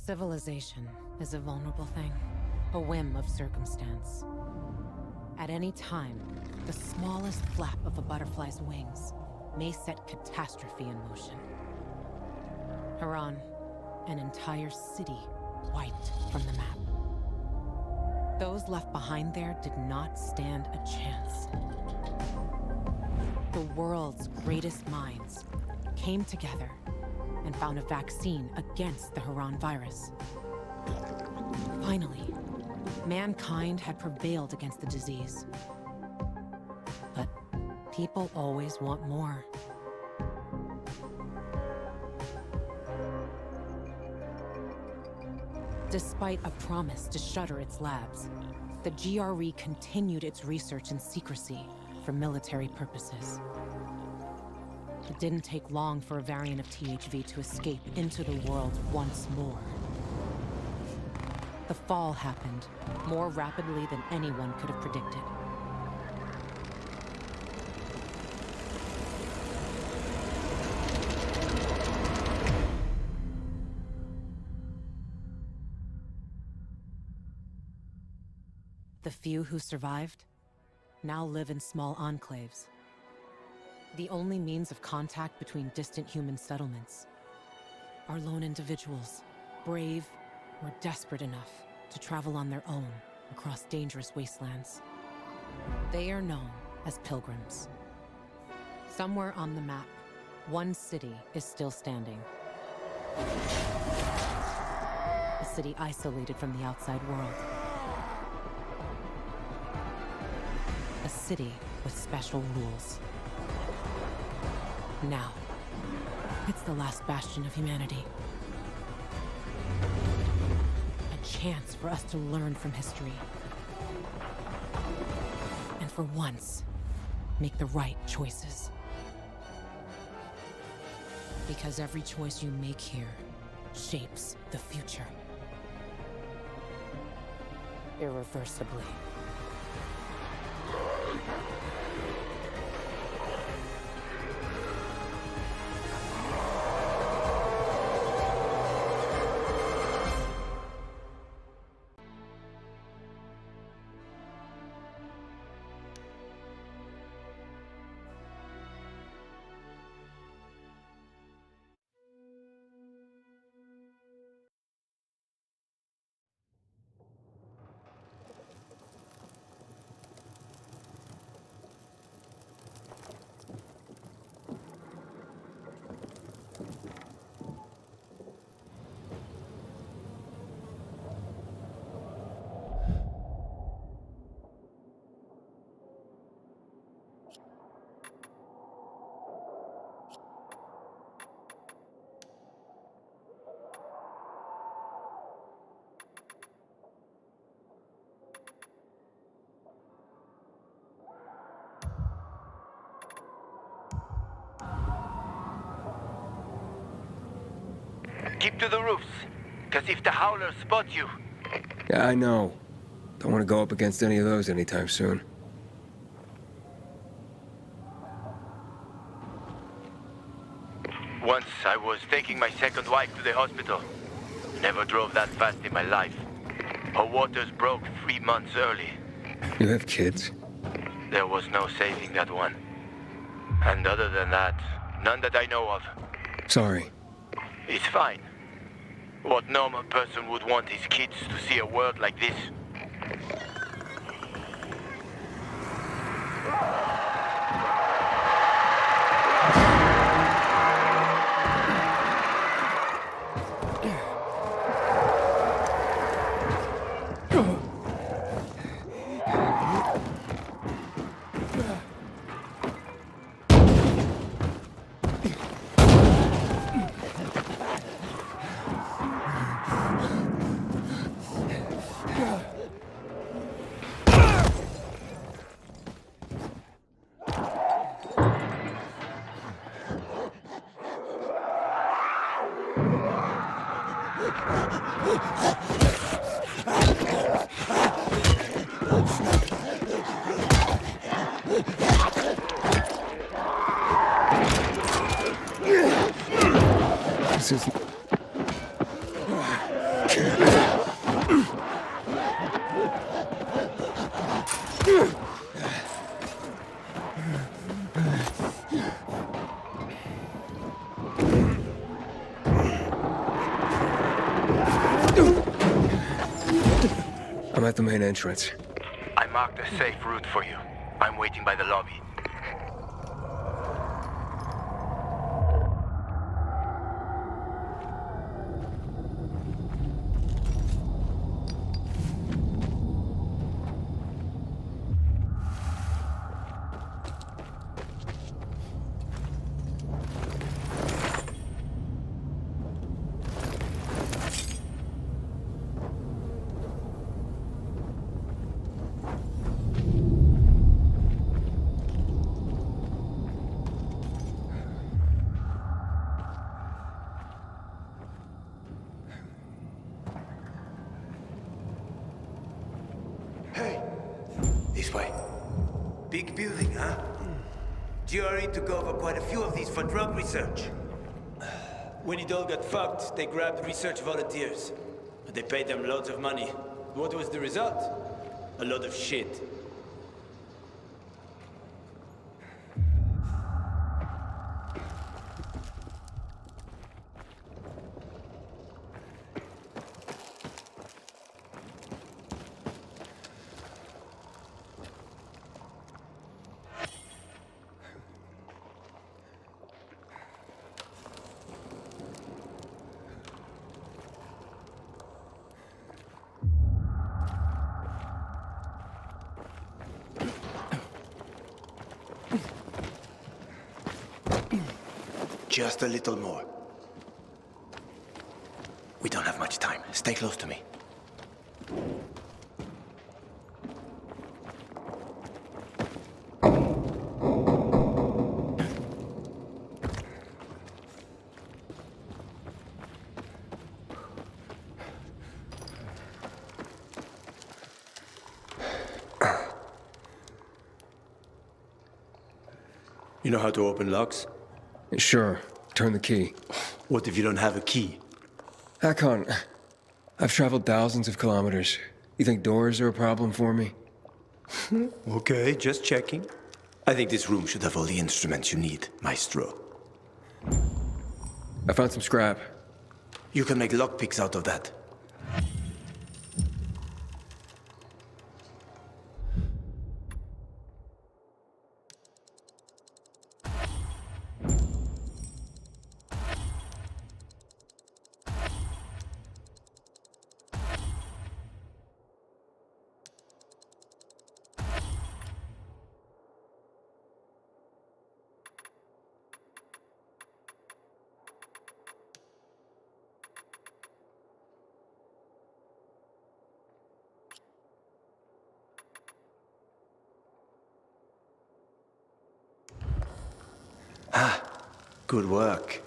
Civilization is a vulnerable thing, a whim of circumstance. At any time, the smallest flap of a butterfly's wings may set catastrophe in motion. Haran, an entire city wiped from the map. Those left behind there did not stand a chance. The world's greatest minds came together and found a vaccine against the Haran virus. Finally, mankind had prevailed against the disease. But people always want more. Despite a promise to shutter its labs, the GRE continued its research in secrecy for military purposes. It didn't take long for a variant of THV to escape into the world once more. The fall happened more rapidly than anyone could have predicted. The few who survived now live in small enclaves. The only means of contact between distant human settlements are lone individuals, brave or desperate enough to travel on their own across dangerous wastelands. They are known as pilgrims. Somewhere on the map, one city is still standing. A city isolated from the outside world. A city with special rules. Now, it's the last bastion of humanity. A chance for us to learn from history. And for once, make the right choices. Because every choice you make here shapes the future. Irreversibly. Keep to the roofs, because if the Howlers spot you... Yeah, I know. Don't want to go up against any of those anytime soon. Once I was taking my second wife to the hospital. Never drove that fast in my life. Her waters broke 3 months early. You have kids? There was no saving that one. And other than that, none that I know of. Sorry. It's fine. What normal person would want his kids to see a world like this? This is... I'm at the main entrance. I marked a safe route for you. I'm waiting by the lobby. Hey, this way. Big building, huh? GRE took over quite a few of these for drug research. When it all got fucked, they grabbed research volunteers. They paid them loads of money. What was the result? A lot of shit. Just a little more. We don't have much time. Stay close to me. You know how to open locks? Sure. Turn the key. What if you don't have a key? Hakon, I've traveled thousands of kilometers. You think doors are a problem for me? Okay, just checking. I think this room should have all the instruments you need, Maestro. I found some scrap. You can make lockpicks out of that. Good work.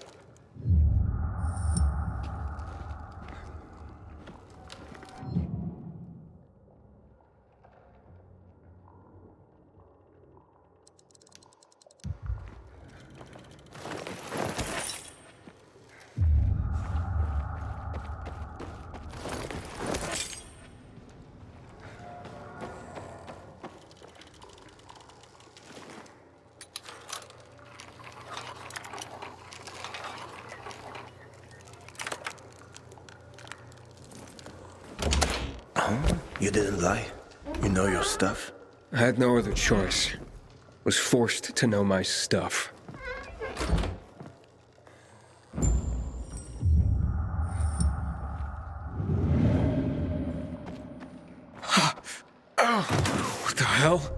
You didn't lie. You know your stuff. I had no other choice. Was forced to know my stuff. What the hell?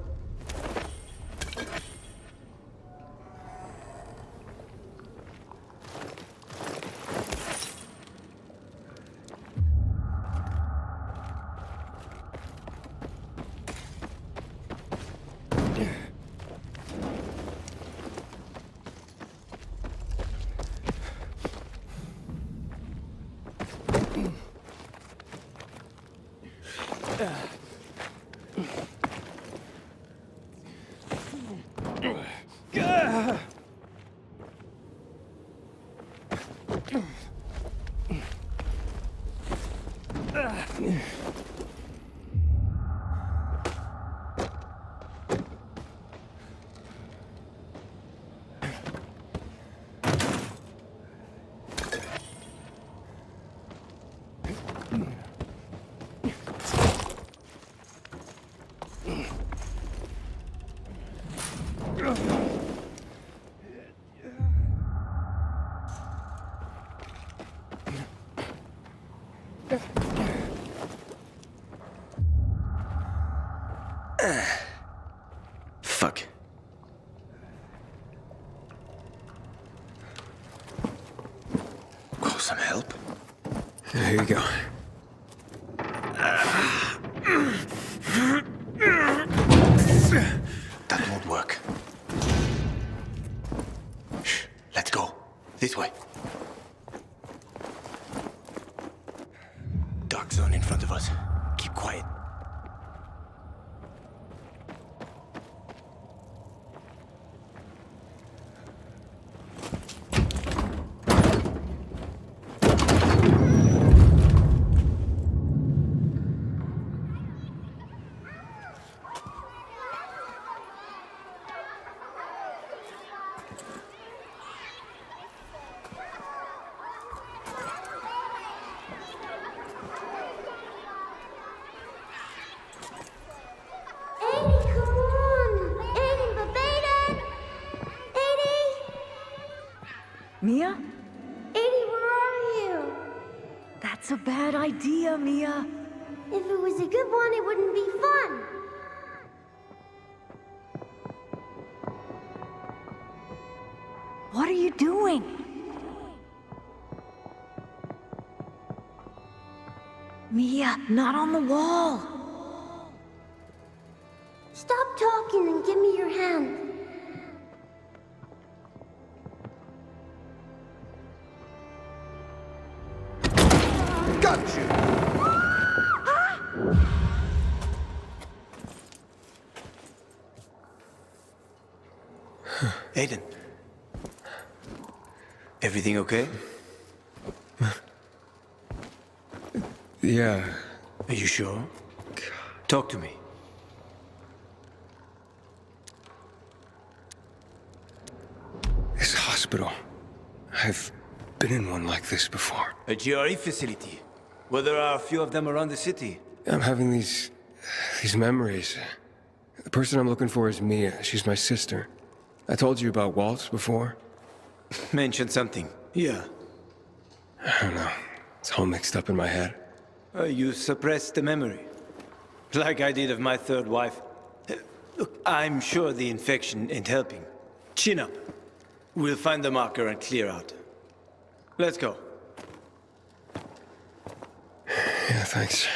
Fuck. Call some help? Here you go. That won't work. Shh, let's go. This way. Dark zone in front of us. Keep quiet. Mia? 80, where are you? That's a bad idea, Mia. If it was a good one, it wouldn't be fun. What are you doing? Mia, not on the wall. Stop talking and give me your hand. Got you! Aiden. Everything okay? Yeah. Are you sure? Talk to me. This hospital. I've been in one like this before. A GRE facility. Well, there are a few of them around the city. I'm having these memories. The person I'm looking for is Mia. She's my sister. I told you about Waltz before. Mention something. Yeah. I don't know. It's all mixed up in my head. You suppressed the memory. Like I did of my third wife. Look, I'm sure the infection ain't helping. Chin up. We'll find the marker and clear out. Let's go. Yeah, thanks.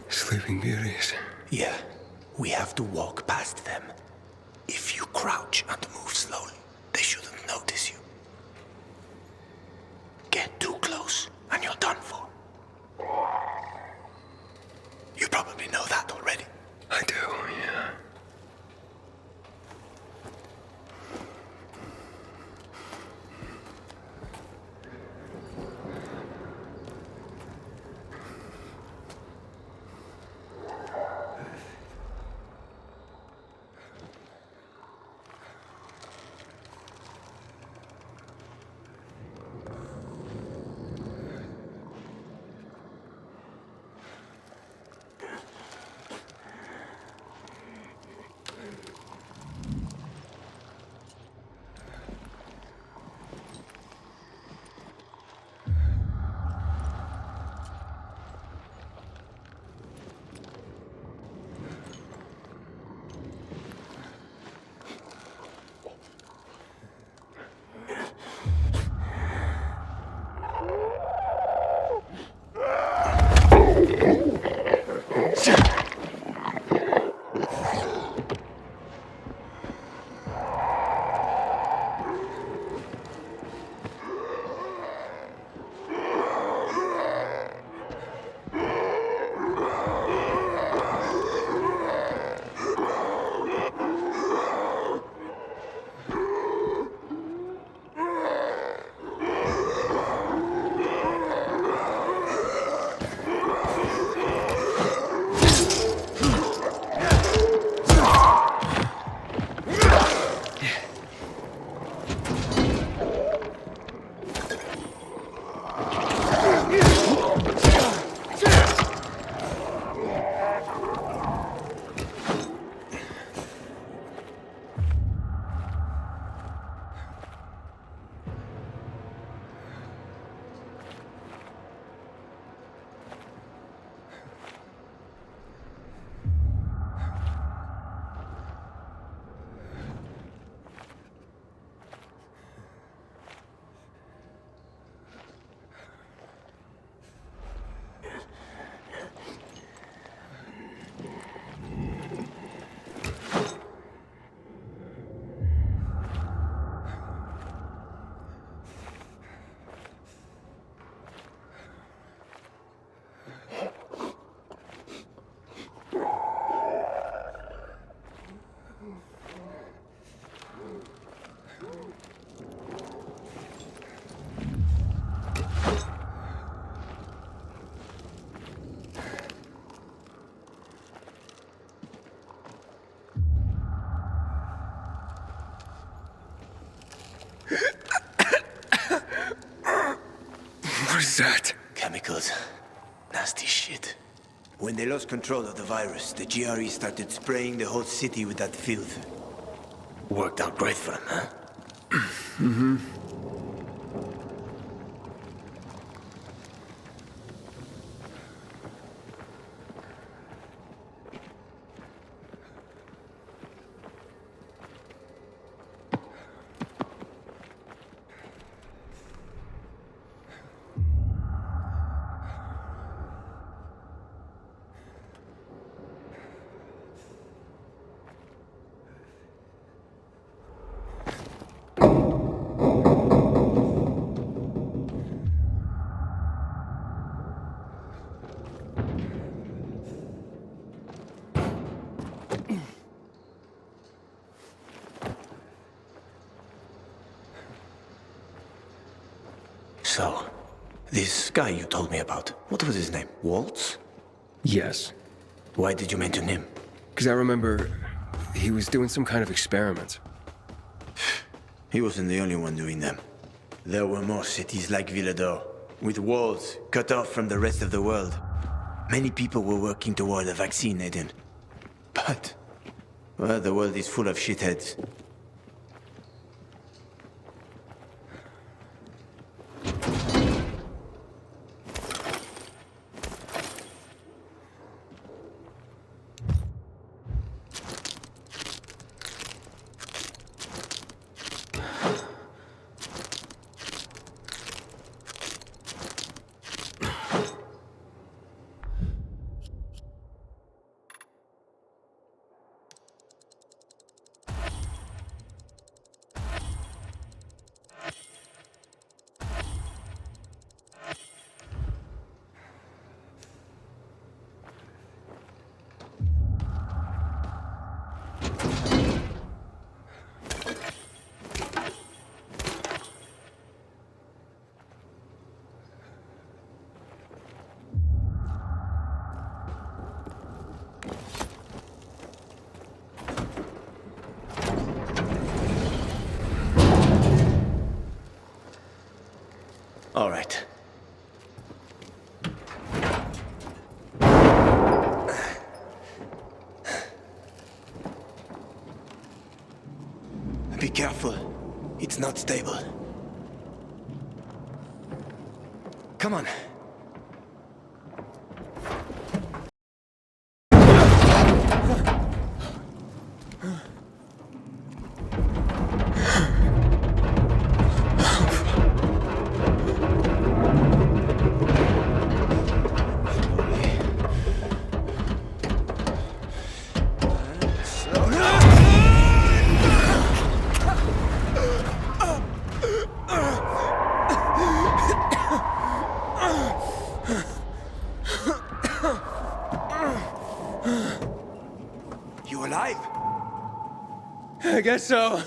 Sleeping Beauties. Yeah, we have to walk past them. If you crouch and move slowly, they shouldn't notice you. Get too close, and you're done for. You probably know that already. I do, yeah. that? Chemicals. Nasty shit. When they lost control of the virus, the GRE started spraying the whole city with that filth. Worked out great for them, huh? Mm-hmm. So, this guy you told me about, what was his name? Waltz? Yes. Why did you mention him? Because I remember he was doing some kind of experiment. He wasn't the only one doing them. There were more cities like Villador, with walls cut off from the rest of the world. Many people were working toward a vaccine, Aiden. But, well, the world is full of shitheads. All right. Be careful. It's not stable. Come on. You alive? I guess so.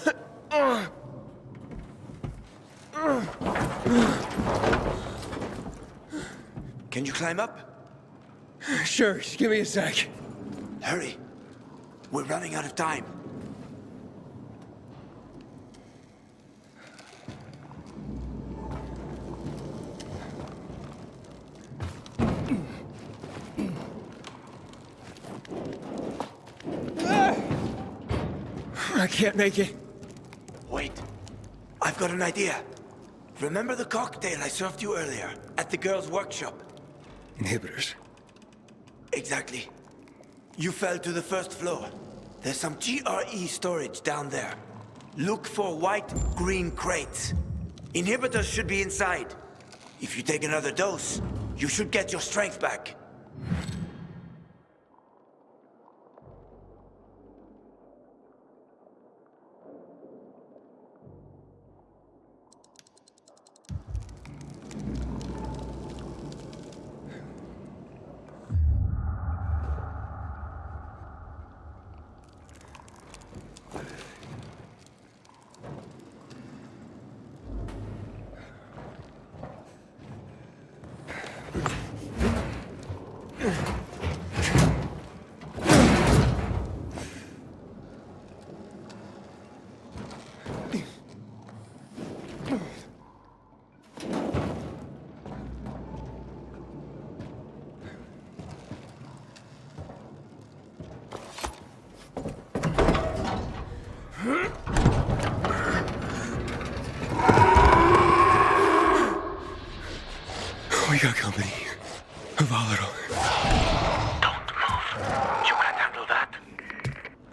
Can you climb up? Sure, just give me a sec. Hurry. We're running out of time. I can't make it. Wait. I've got an idea. Remember the cocktail I served you earlier at the girls' workshop? Inhibitors. Exactly. You fell to the first floor. There's some GRE storage down there. Look for white-green crates. Inhibitors should be inside. If you take another dose, you should get your strength back.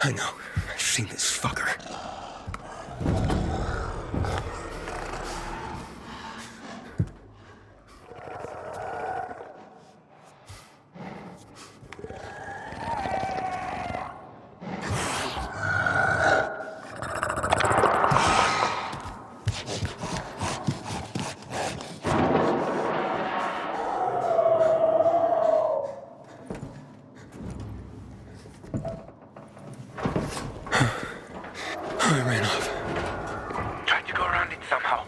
I know. I've seen this fucker. I ran off. Try to go around it somehow.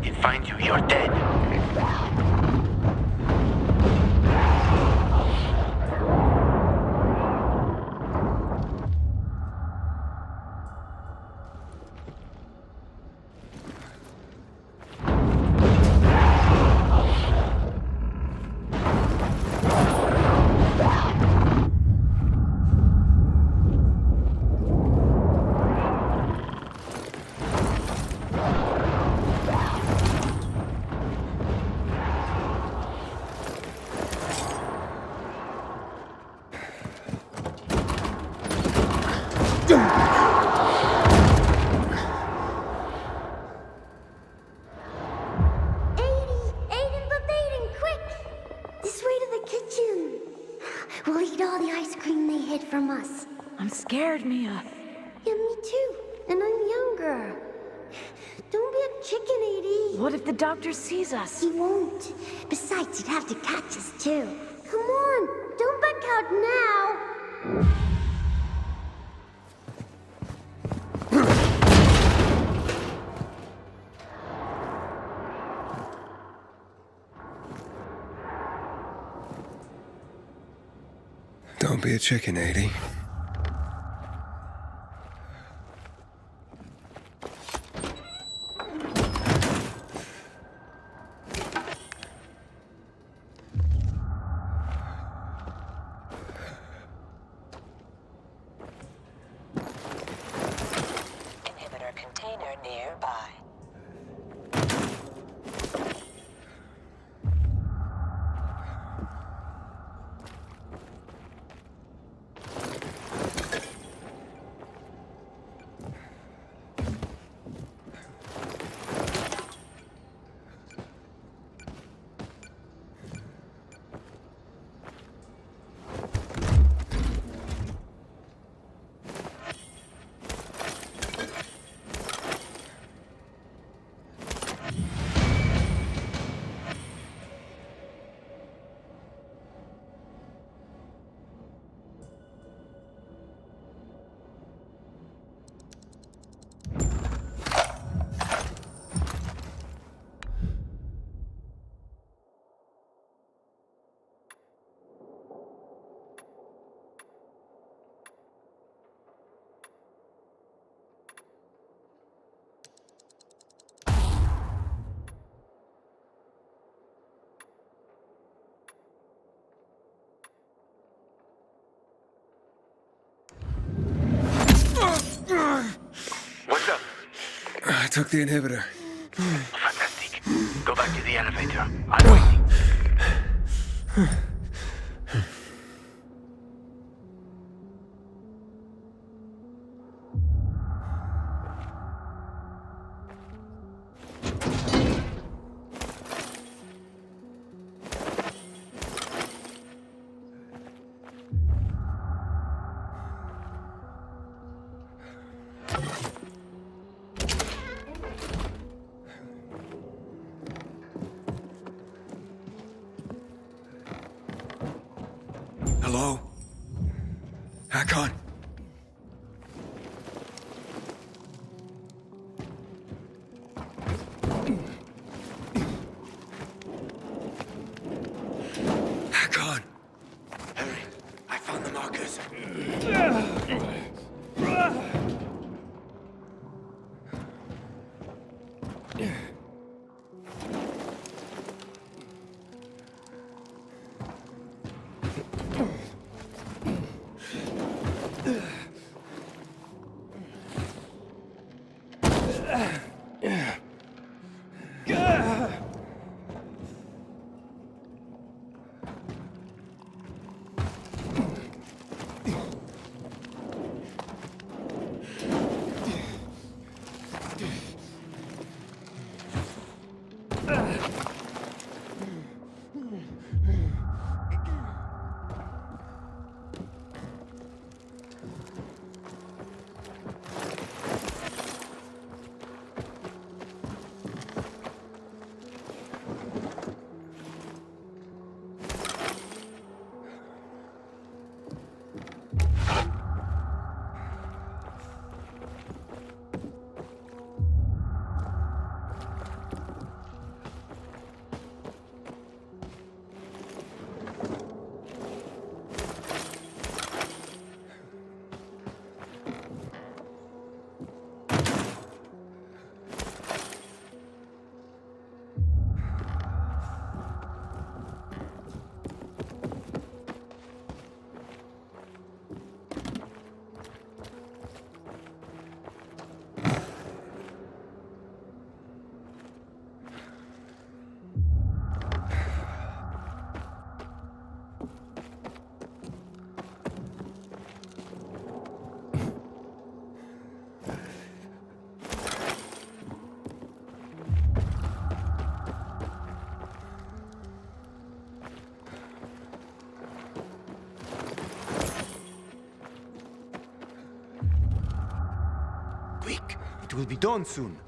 infected finds you, you're dead. We'll eat all the ice cream they hid from us. I'm scared, Mia. Yeah, me too. And I'm younger. Don't be a chicken, Edie. What if the doctor sees us? He won't. Besides, he'd have to catch us too. Come on, don't back out now. Don't be a chicken, 80. Inhibitor container nearby. What's up? I took the inhibitor. Fantastic. Go back to the elevator. I'm waiting. Hello? Hakon? Hakon! Hurry, I found the markers. will be done soon.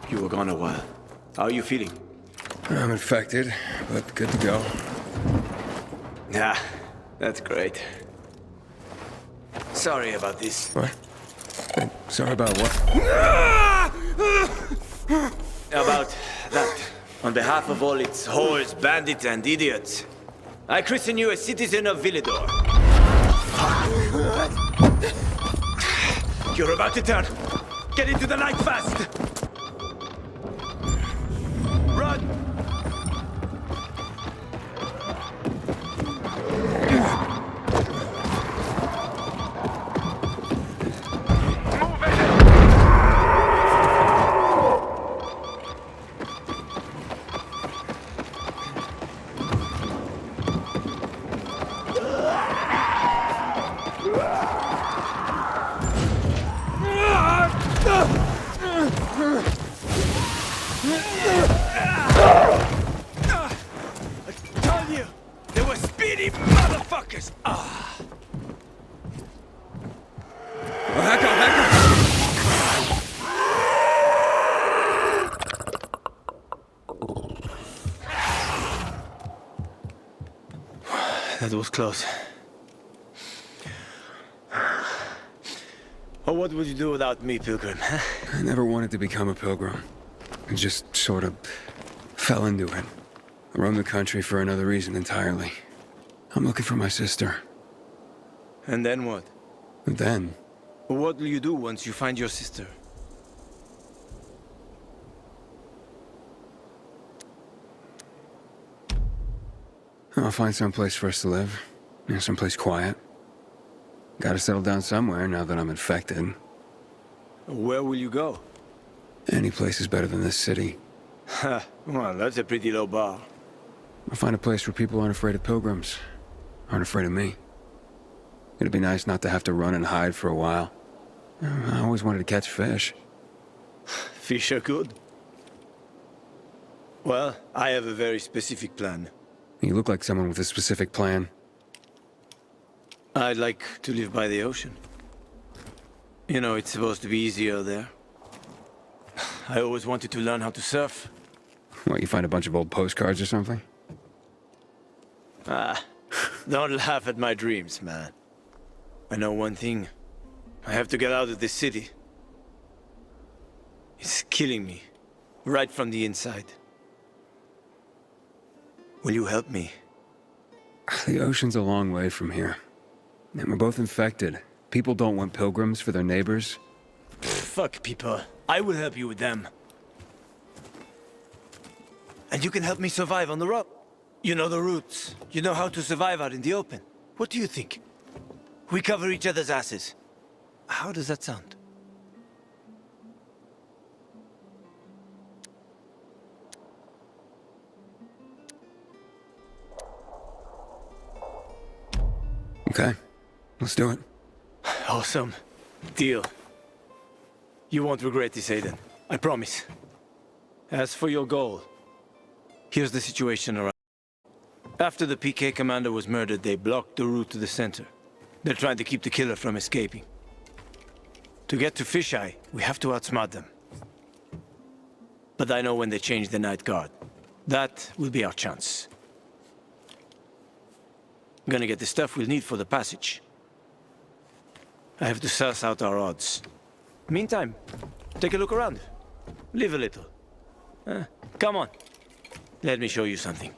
You were gone a while. How are you feeling? I'm infected, but good to go. Yeah, that's great. Sorry about this. What? Sorry about what? About that. On behalf of all its whores, bandits, and idiots, I christen you a citizen of Villador. You're about to turn. Get into the light fast! Run! That was close. Oh, what would you do without me, Pilgrim? I never wanted to become a pilgrim. I just sort of fell into it. I roamed the country for another reason entirely. I'm looking for my sister. And then what? And then? What will you do once you find your sister? I'll find some place for us to live. You know, someplace quiet. Gotta settle down somewhere now that I'm infected. Where will you go? Any place is better than this city. Ha, well, that's a pretty low bar. I'll find a place where people aren't afraid of pilgrims. Aren't afraid of me. It'd be nice not to have to run and hide for a while. I always wanted to catch fish. Fish are good. Well, I have a very specific plan. You look like someone with a specific plan. I'd like to live by the ocean. You know, it's supposed to be easier there. I always wanted to learn how to surf. What, you find a bunch of old postcards or something? Ah, don't laugh at my dreams, man. I know one thing. I have to get out of this city. It's killing me, right from the inside. Will you help me? The ocean's a long way from here. And we're both infected. People don't want pilgrims for their neighbors. Fuck people. I will help you with them. And you can help me survive on the road. You know the routes. You know how to survive out in the open. What do you think? We cover each other's asses. How does that sound? Okay, let's do it. Awesome. Deal. You won't regret this, Aiden. I promise. As for your goal, here's the situation around. After the PK commander was murdered, they blocked the route to the center. They're trying to keep the killer from escaping. To get to Fisheye, we have to outsmart them. But I know when they change the night guard. That will be our chance. I'm gonna get the stuff we'll need for the passage. I have to suss out our odds. Meantime, take a look around. Live a little. Come on. Let me show you something.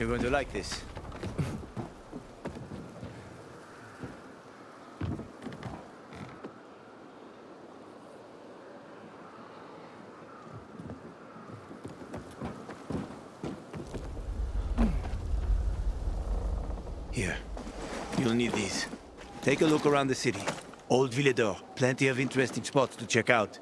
You're going to like this. Here. You'll need these. Take a look around the city. Old Villador. Plenty of interesting spots to check out.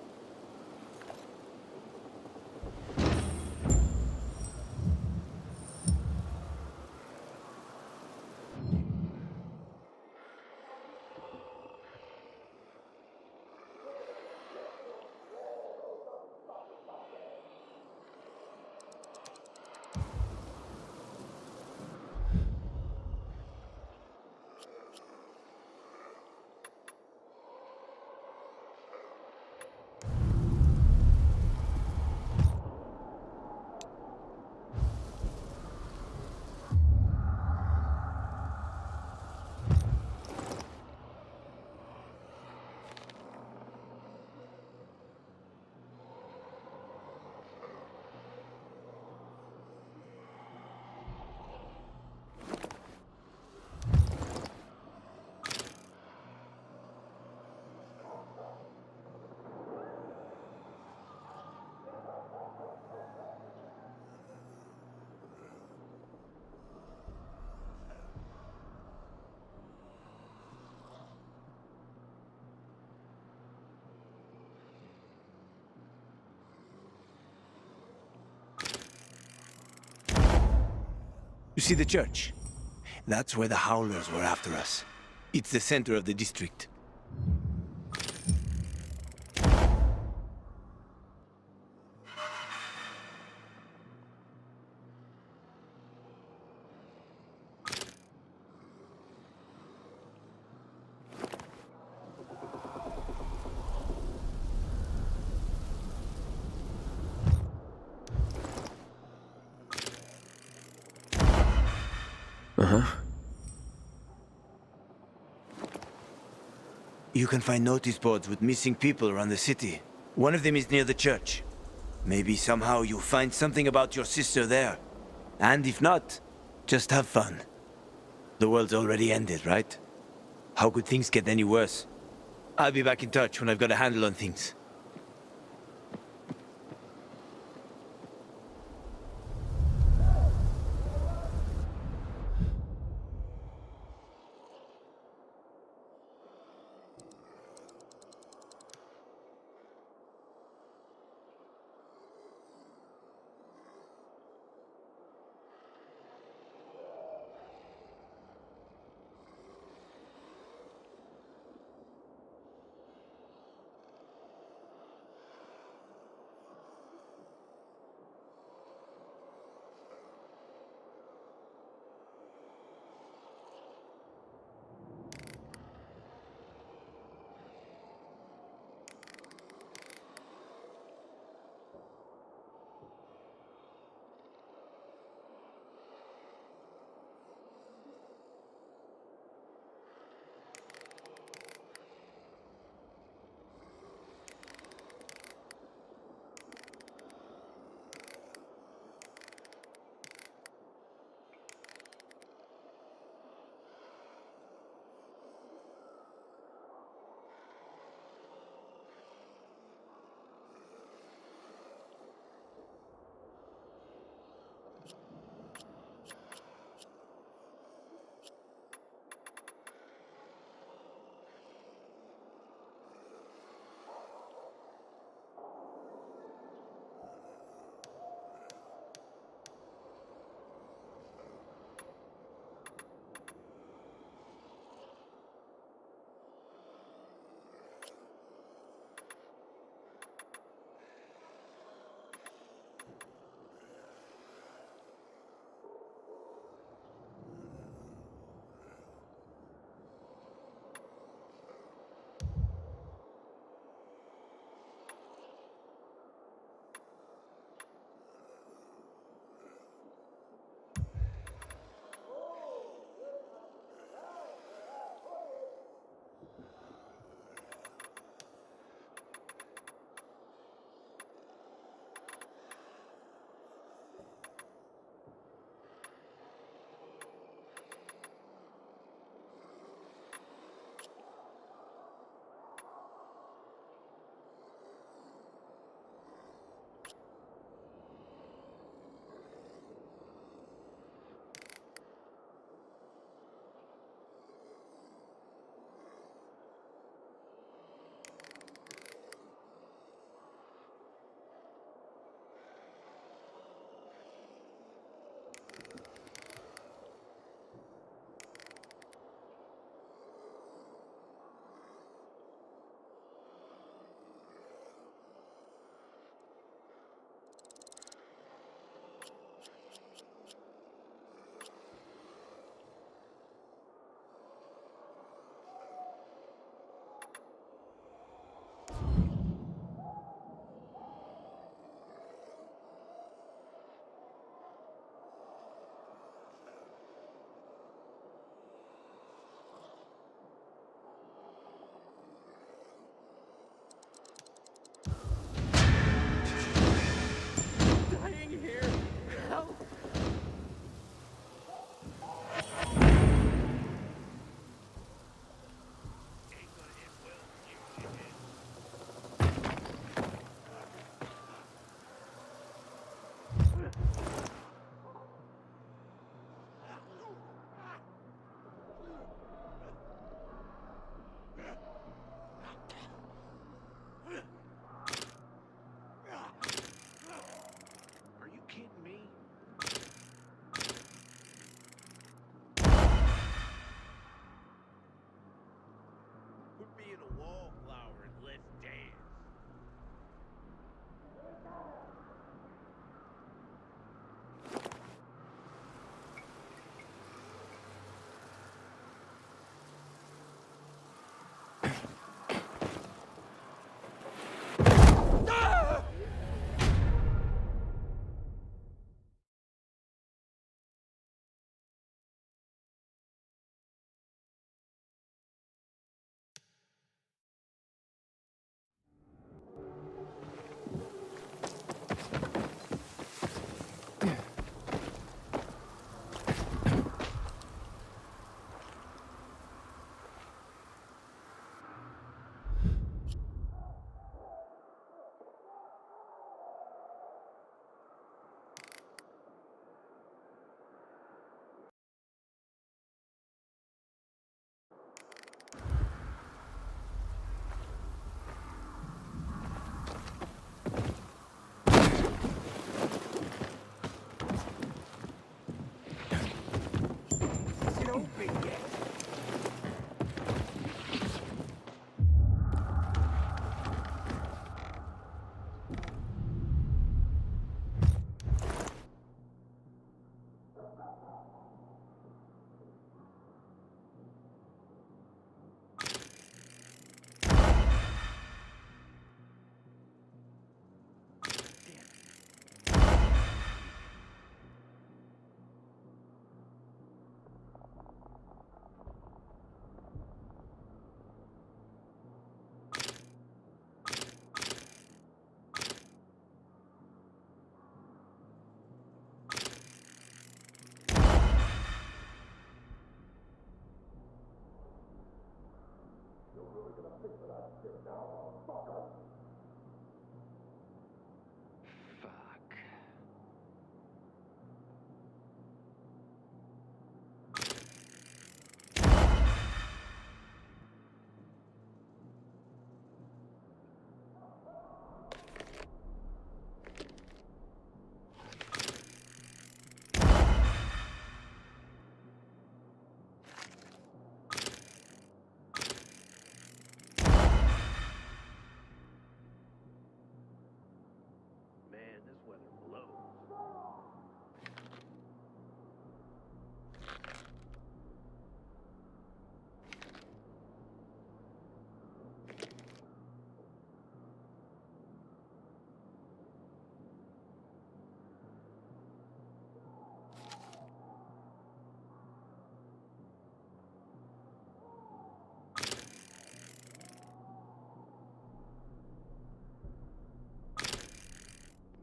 You see the church? That's where the Howlers were after us. It's the center of the district. You can find notice boards with missing people around the city. One of them is near the church. Maybe somehow you'll find something about your sister there. And if not, just have fun. The world's already ended, right? How could things get any worse? I'll be back in touch when I've got a handle on things. Fuck. Man, this weather blows.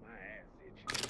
My ass itchy.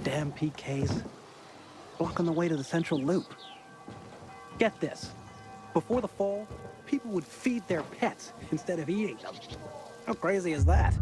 Damn PKs. Blocking the way to the central loop. Get this. Before the fall, people would feed their pets instead of eating them. How crazy is that?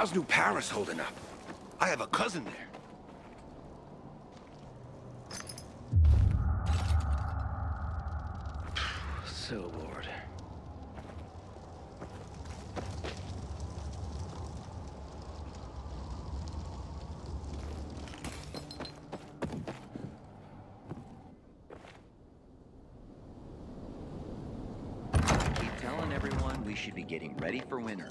How's New Paris holding up? I have a cousin there. So bored. Keep telling everyone we should be getting ready for winter.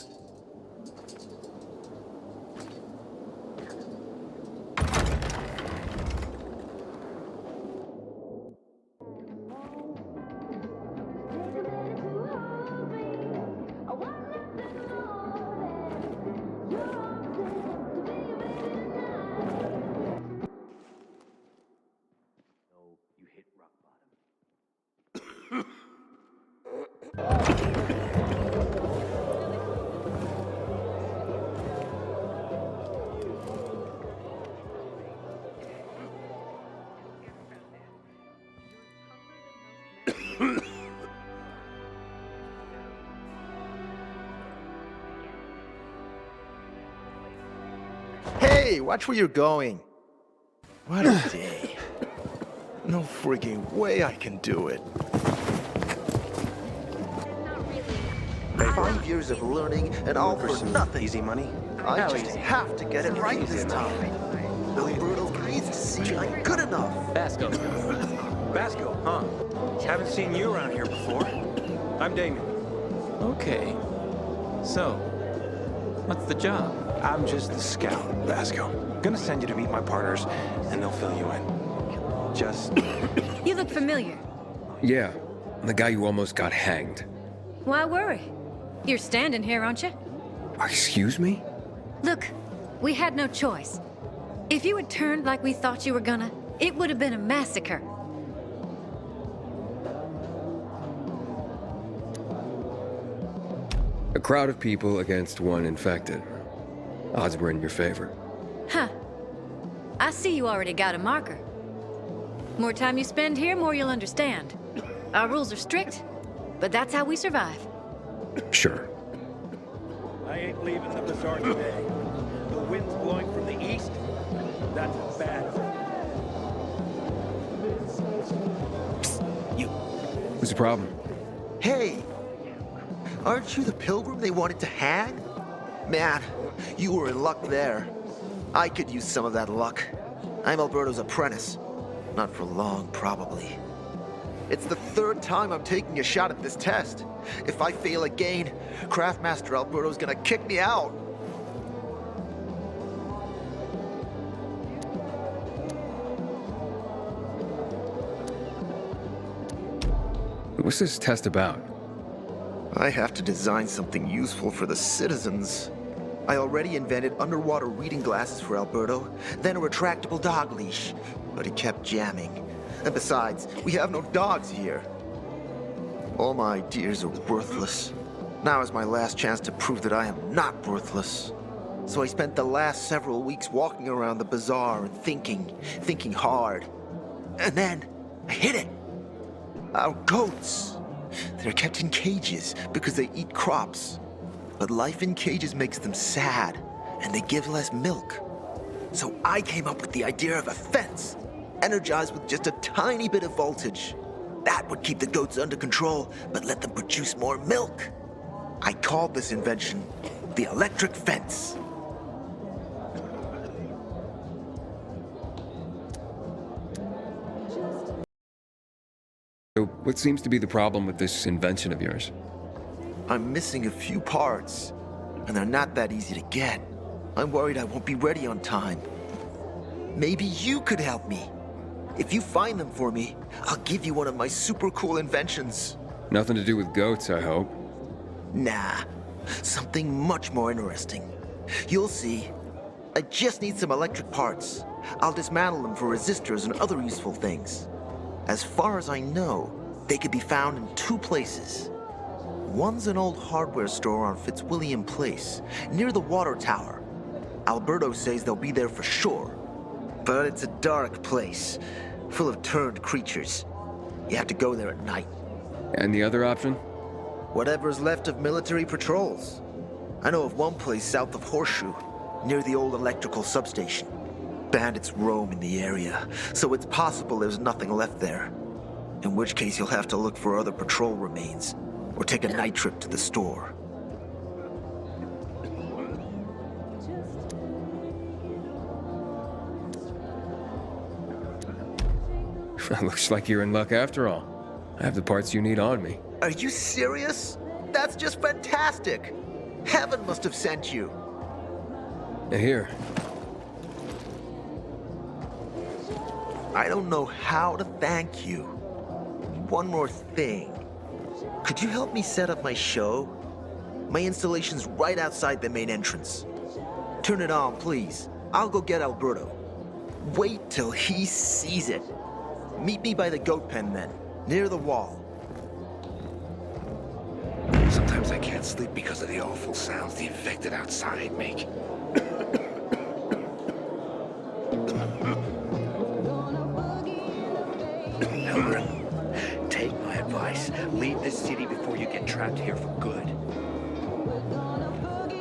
You hit rock bottom. Hey, watch where you're going. What a day. No freaking way I can do it. 5 years of learning and all for nothing. Easy money? I just have to get it right this time. Alberto needs to see I'm good enough. Basco, huh? Haven't seen you around here before. I'm Damien. Okay. So, what's the job? I'm just the scout, Vasco. Gonna send you to meet my partners, and they'll fill you in. Just... You look familiar. Yeah, the guy who almost got hanged. Why worry? You're standing here, aren't you? Excuse me? Look, we had no choice. If you had turned like we thought you were gonna, it would have been a massacre. A crowd of people against one infected. Odds were in your favor. Huh. I see you already got a marker. More time you spend here, more you'll understand. Our rules are strict, but that's how we survive. Sure. I ain't leaving the bazaar today. The wind's blowing from the east. That's bad. You. What's the problem? Hey, aren't you the pilgrim they wanted to hang? Man, you were in luck there. I could use some of that luck. I'm Alberto's apprentice. Not for long, probably. It's the third time I'm taking a shot at this test. If I fail again, Craftmaster Alberto's gonna kick me out. What's this test about? I have to design something useful for the citizens. I already invented underwater reading glasses for Alberto, then a retractable dog leash, but he kept jamming. And besides, we have no dogs here. All my ideas are worthless. Now is my last chance to prove that I am not worthless. So I spent the last several weeks walking around the bazaar and thinking hard. And then, I hit it. Our goats. They're kept in cages because they eat crops. But life in cages makes them sad, and they give less milk. So I came up with the idea of a fence, energized with just a tiny bit of voltage. That would keep the goats under control, but let them produce more milk. I called this invention the electric fence. So, what seems to be the problem with this invention of yours? I'm missing a few parts, and they're not that easy to get. I'm worried I won't be ready on time. Maybe you could help me. If you find them for me, I'll give you one of my super cool inventions. Nothing to do with goats, I hope. Nah, something much more interesting. You'll see. I just need some electric parts. I'll dismantle them for resistors and other useful things. As far as I know, they could be found in two places. One's an old hardware store on Fitzwilliam Place, near the water tower. Alberto says they'll be there for sure. But it's a dark place, full of turned creatures. You have to go there at night. And the other option? Whatever's left of military patrols. I know of one place south of Horseshoe, near the old electrical substation. Bandits roam in the area, so it's possible there's nothing left there. In which case you'll have to look for other patrol remains, or take a night trip to the store. Looks like you're in luck after all. I have the parts you need on me. Are you serious? That's just fantastic! Heaven must have sent you. Here. I don't know how to thank you. One more thing. Could you help me set up my show? My installation's right outside the main entrance. Turn it on, please. I'll go get Alberto. Wait till he sees it. Meet me by the goat pen then, near the wall. Sometimes I can't sleep because of the awful sounds the infected outside make. Albert, take my advice. Leave this city before you get trapped here for good.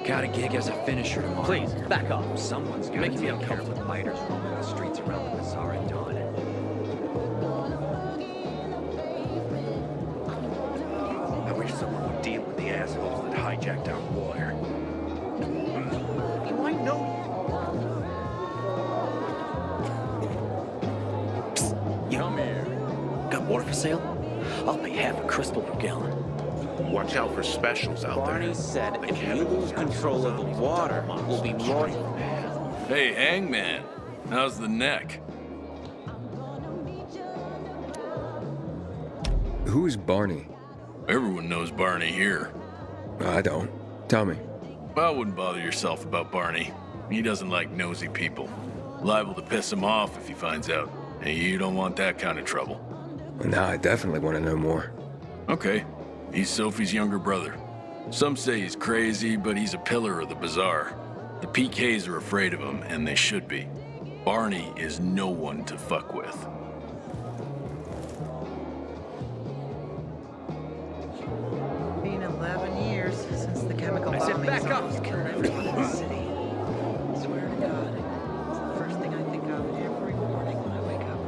Got a gig as a finisher tomorrow. Please, back off. Someone's got to Making me take care of uncomfortable. the fighters roaming the streets around the bazaar at dawn. I wish someone would deal with the assholes that hijacked our water. Do I know you? Come here. Got water for sale? I'll pay half a crystal per gallon. Watch out for specials out there. Barney said if you lose control of the water, we'll be loyal. Hey, Hangman. How's the neck? Who's Barney? Everyone knows Barney here. I don't. Tell me. I wouldn't bother yourself about Barney. He doesn't like nosy people. Liable to piss him off if he finds out. And you don't want that kind of trouble. Well, now I definitely want to know more. Okay. He's Sophie's younger brother. Some say he's crazy, but he's a pillar of the bazaar. The PKs are afraid of him, and they should be. Barney is no one to fuck with. Been 11 years since the chemical I said bombing back up. was killing everyone in the city. I swear to God, it's the first thing I think of every morning when I wake up.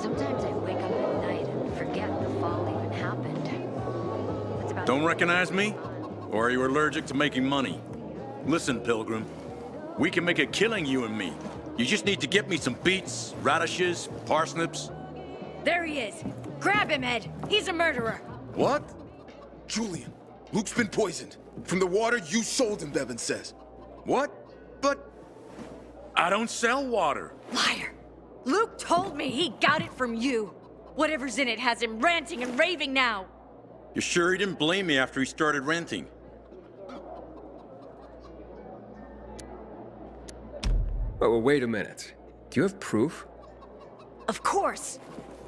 Sometimes I wake up at night and forget the fall even happened. It's about Don't recognize me? Or are you allergic to making money? Listen, Pilgrim. We can make a killing, you and me. You just need to get me some beets, radishes, parsnips. There he is. Grab him, Ed. He's a murderer. What? Julian, Luke's been poisoned. From the water you sold him, Bevan says. What? But I don't sell water. Liar. Luke told me he got it from you. Whatever's in it has him ranting and raving now. You sure he didn't blame me after he started renting? Oh, wait a minute. Do you have proof? Of course.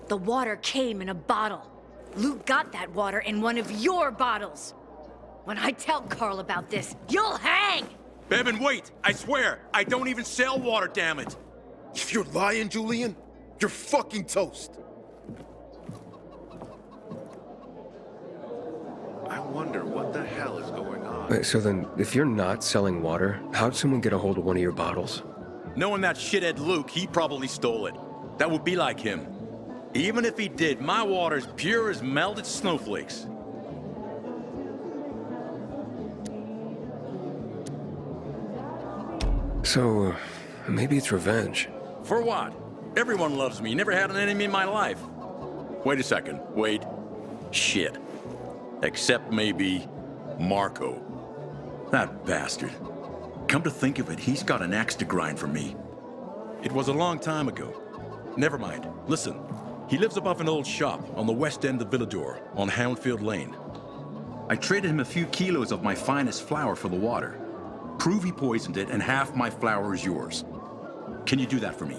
The water came in a bottle. Luke got that water in one of your bottles. When I tell Carl about this, you'll hang! Bevan, wait! I swear, I don't even sell water, damn it! If you're lying, Julian, you're fucking toast. I wonder what the hell is going on. Wait, so then, if you're not selling water, how'd someone get a hold of one of your bottles? Knowing that shithead Luke, he probably stole it. That would be like him. Even if he did, my water's pure as melted snowflakes. So, maybe it's revenge. For what? Everyone loves me. Never had an enemy in my life. Wait a second. Wait. Shit. Except maybe Marco. That bastard. Come to think of it, he's got an axe to grind for me. It was a long time ago. Never mind. Listen. He lives above an old shop on the west end of Villador, on Houndfield Lane. I traded him a few kilos of my finest flour for the water. Prove he poisoned it, and half my flour is yours. Can you do that for me?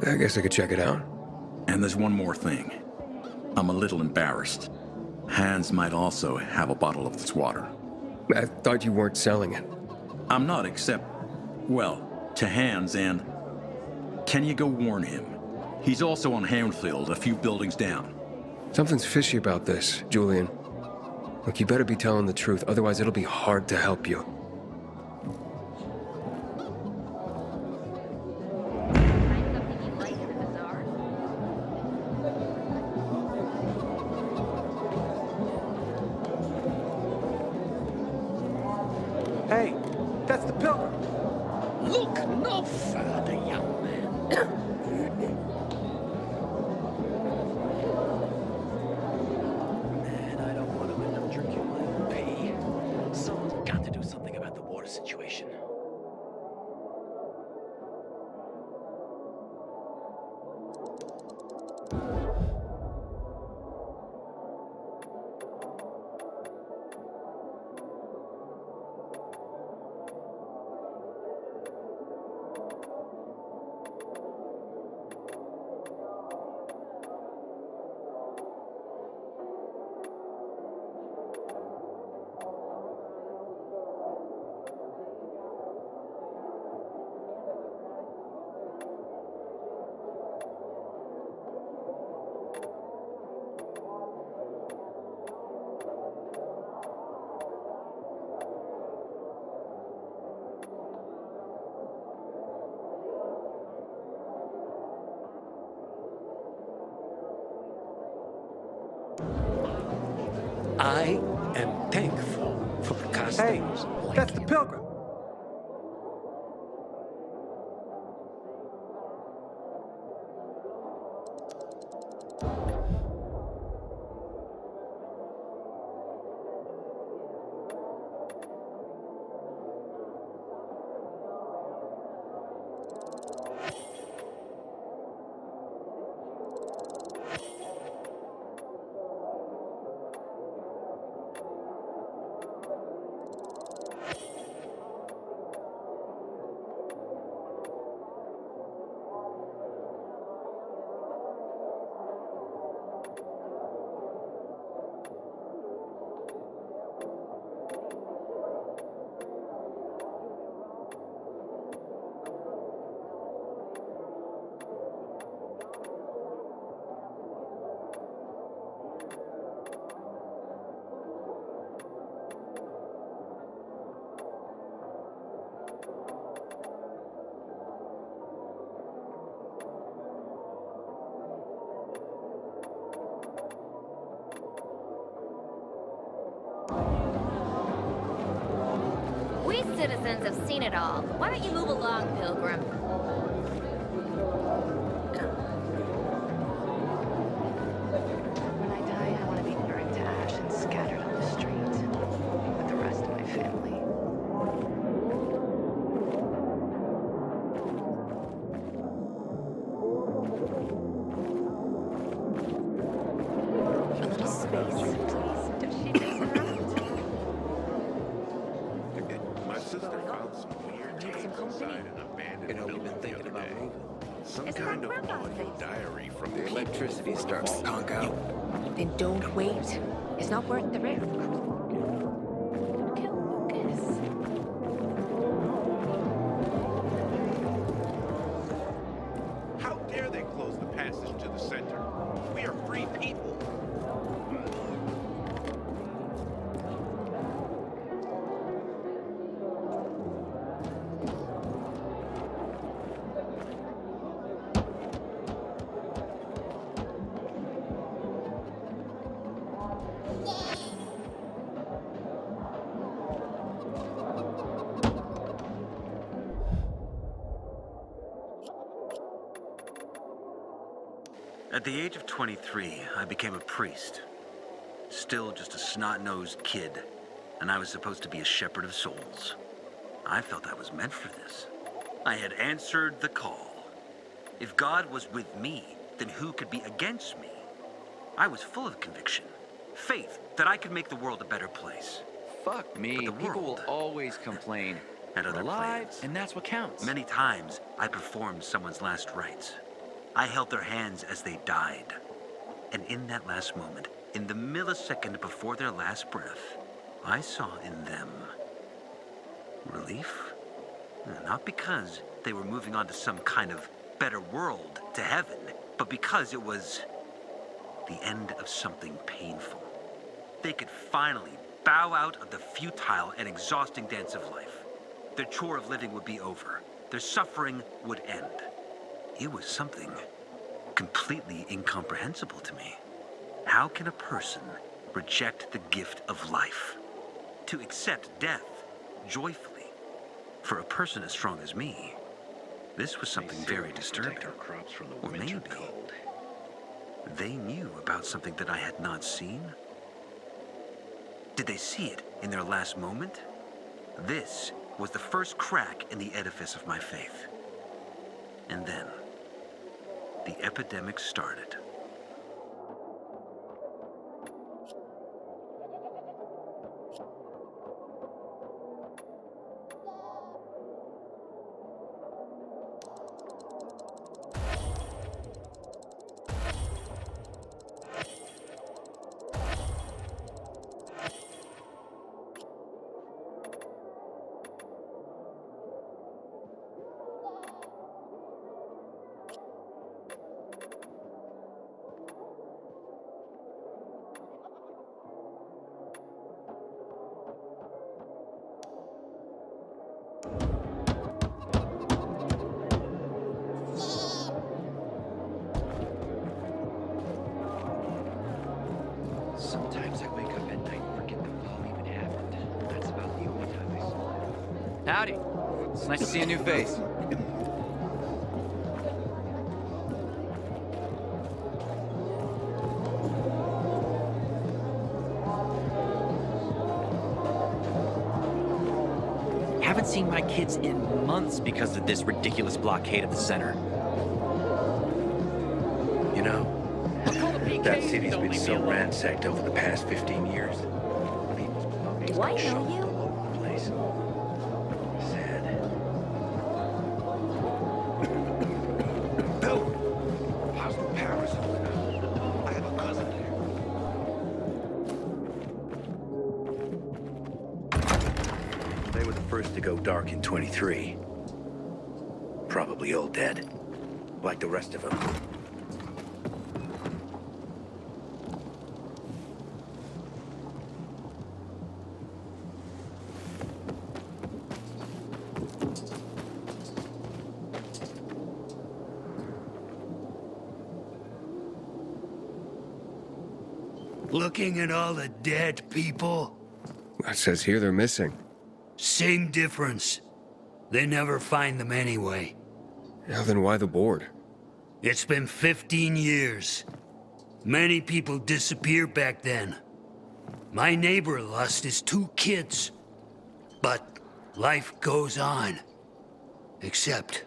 I guess I could check it out. And there's one more thing. I'm a little embarrassed. Hans might also have a bottle of this water. I thought you weren't selling it. I'm not, except, well, to Hans and Can you go warn him? He's also on Hamfield, a few buildings down. Something's fishy about this, Julian. Look, you better be telling the truth, otherwise it'll be hard to help you. Hey, that's the Pilgrim. Look no further, young man. Man, I don't want to end up drinking my own pee. Someone's got to do something about the water situation. I am thankful for the customers like That's the you. Pilgrim. We citizens have seen it all. Why don't you move along, Pilgrim? When I die, I want to be burned to ash and scattered on the street with the rest of my family. A little space, please. Does she interrupt? My sister found some weird tapes inside an abandoned building the other day. Some kind of audio diary from the Electricity's starting to conk out. Then don't wait. It's not worth the risk. Kill Lucas. How dare they close the passage to the center? We are free people. At the age of 23, I became a priest. Still just a snot-nosed kid, and I was supposed to be a shepherd of souls. I felt I was meant for this. I had answered the call. If God was with me, then who could be against me? I was full of conviction, faith that I could make the world a better place. Fuck me, people will always complain. And other alive, plans. and that's what counts. Many times, I performed someone's last rites. I held their hands as they died. And in that last moment, in the millisecond before their last breath, I saw in them relief. Not because they were moving on to some kind of better world to heaven, but because it was the end of something painful. They could finally bow out of the futile and exhausting dance of life. Their chore of living would be over. Their suffering would end. It was something completely incomprehensible to me. How can a person reject the gift of life? To accept death joyfully. For a person as strong as me, this was something very disturbing. Or maybe they knew about something that I had not seen. Did they see it in their last moment? This was the first crack in the edifice of my faith. And then, the epidemic started. Sometimes I wake up at night and forget the fall even happened. That's about the only time I sleep. Howdy. It's nice to see a new face. Haven't seen my kids in months because of this ridiculous blockade of the center. You know, that city's been so ransacked over the past 15 years. People's belongings Do I been know shoved you? all over the place. Sad. Bill! How's the Paris? I have a cousin there. They were the first to go dark in 23. Probably all dead. Like the rest of them. Looking at all the dead people, It says here they're missing. same difference. They never find them anyway. Now then why the board? It's been 15 years. Many people disappeared back then. My neighbor lost his 2 kids. But life goes on. Except,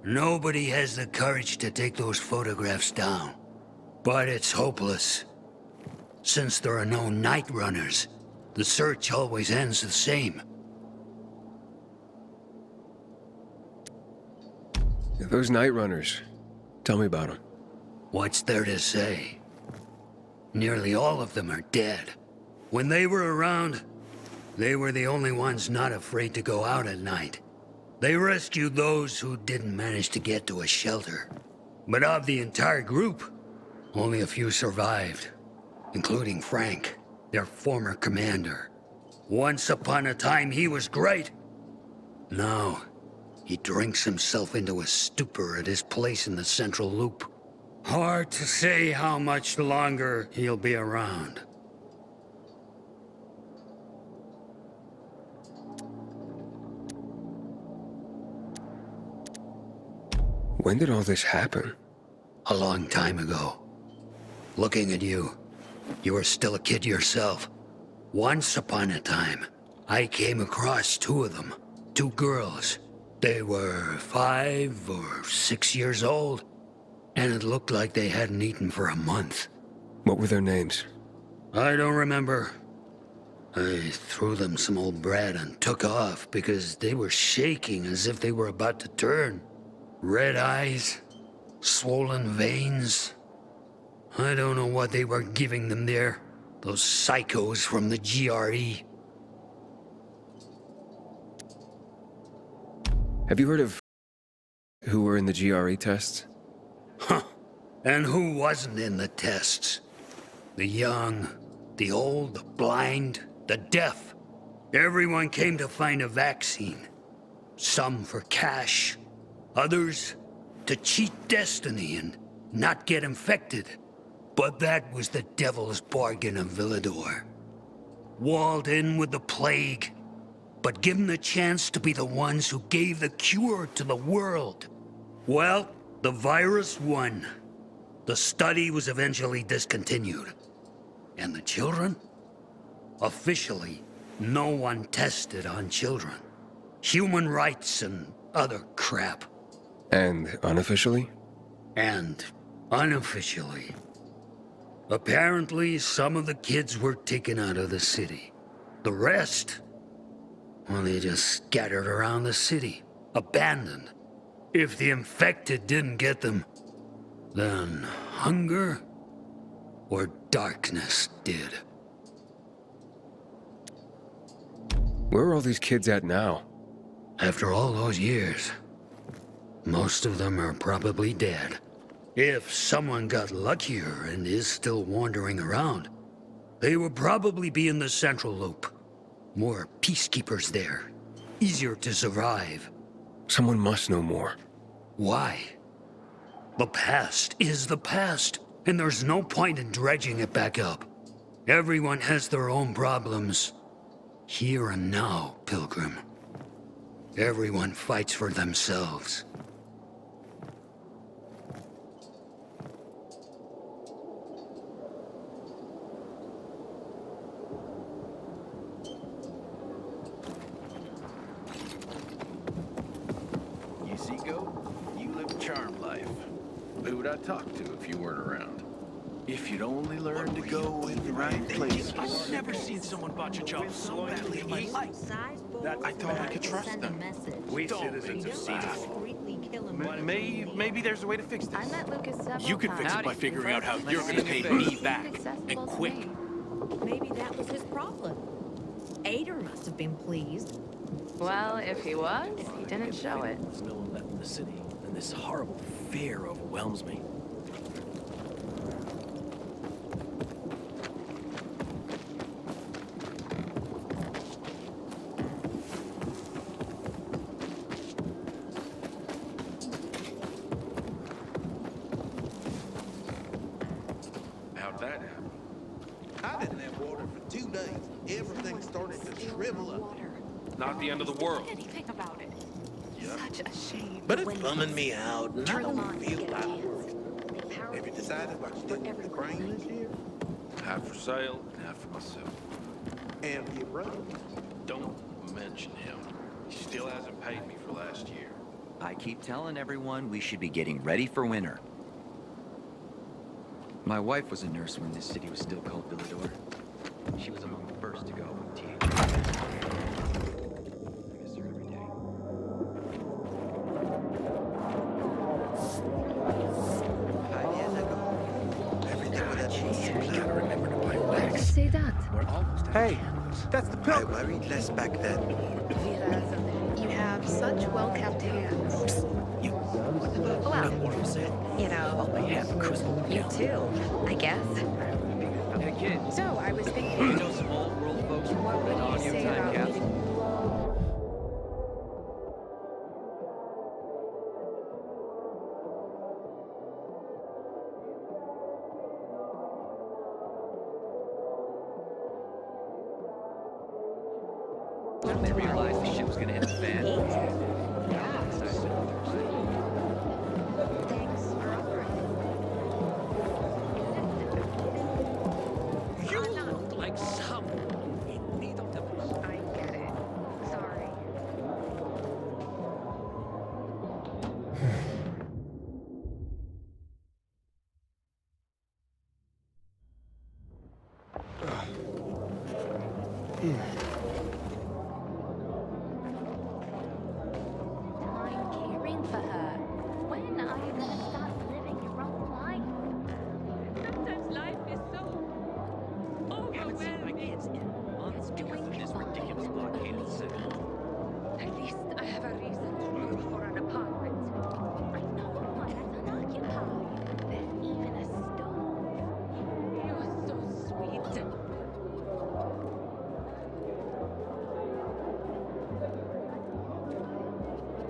nobody has the courage to take those photographs down. But it's hopeless. Since there are no night runners, the search always ends the same. Those night runners. Tell me about them. What's there to say? Nearly all of them are dead. When they were around, they were the only ones not afraid to go out at night. They rescued those who didn't manage to get to a shelter. But of the entire group, only a few survived, including Frank, their former commander. Once upon a time, he was great. Now, he drinks himself into a stupor at his place in the Central Loop. Hard to say how much longer he'll be around. When did all this happen? A long time ago. Looking at you, you were still a kid yourself. Once upon a time, I came across 2 of them. 2 girls. They were 5 or 6 years old, and it looked like they hadn't eaten for a month. What were their names? I don't remember. I threw them some old bread and took off because they were shaking as if they were about to turn. Red eyes, swollen veins. I don't know what they were giving them there. Those psychos from the GRE. Have you heard of Who were in the GRE tests? Huh. And who wasn't in the tests? The young, the old, the blind, the deaf. Everyone came to find a vaccine. Some for cash, others to cheat destiny and not get infected. But that was the devil's bargain of Villador. Walled in with the plague, but given the chance to be the ones who gave the cure to the world. Well, the virus won. The study was eventually discontinued. And the children? Officially, no one tested on children. Human rights and other crap. And unofficially? And unofficially. Apparently, some of the kids were taken out of the city. The rest, well, they just scattered around the city, abandoned. If the infected didn't get them, then hunger or darkness did. Where are all these kids at now? After all those years, most of them are probably dead. If someone got luckier and is still wandering around, they would probably be in the Central Loop. More peacekeepers there. Easier to survive. Someone must know more. Why? The past is the past, and there's no point in dredging it back up. Everyone has their own problems. Here and now, Pilgrim. Everyone fights for themselves. You see, Go? You live a charmed life. Who would I talk to if you weren't around? If you'd only learn to go in the right places. I've never seen someone botch a job so badly in my life. I thought I could trust them. We citizens have seen it all. Maybe there's a way to fix this. I met Lucas several You can fix it by figuring out how you're going to pay me back, and quick. Maybe that was his problem. Ader must have been pleased. Well, if he was, he didn't show it. There's no one left in the city, and this horrible fear overwhelms me. How'd that happen? I didn't have water for 2 days. Everything started to shrivel up. Not the end of the world. Anything about it. Such a shame. But it's bumming me out, and I don't feel like working. Have you decided what you're doing with the grain this year? Half for sale, half for myself. And your brother? Don't mention him. He still hasn't paid me for last year. I keep telling everyone we should be getting ready for winter. My wife was a nurse when this city was still called Villador. She was among the first to go when teenagers. I miss her every day. We gotta remember to buy Why did you wax. say that? We're almost at Hey, that's the I Pilgrim. worried less back then. You have such well-kept hands. You. Well, What was it? you know, I have a crystal. you too, I guess. Hey, kid. So, I was You thinking, know some old world folks who what work would on you audio say time about capsule? meeting? I realized the shit was gonna hit the fan. You look like someone in need of the most. I get it.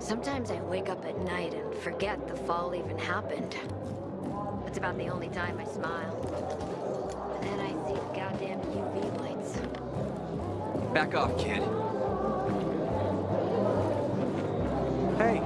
Sometimes I wake up at night and forget the fall even happened. That's about the only time I smile. And then I see the goddamn UV lights. Back off, kid. Hey,